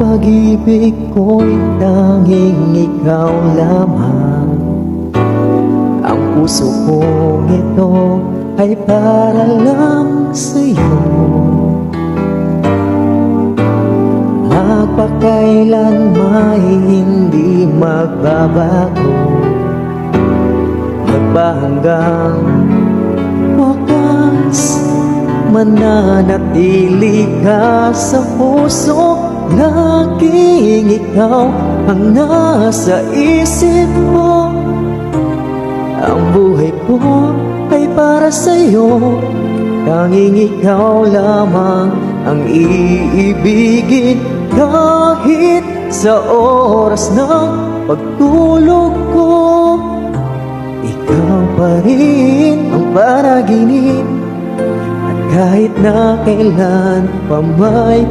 pag-ibig ko'y tanging ikaw lamang. Ang puso kong ito ay para lang sa'yo. Magpakailan may hindi magbabago, magpahanggang wakas, mananatili ka sa puso. Laging ikaw ang nasa isip ko. Ang buhay ko ay para sa'yo, tanging ikaw lamang ang iibigin. Kahit sa oras ng pagtulog ko, ikaw pa rin ang panaginip. At kahit na kailan pa may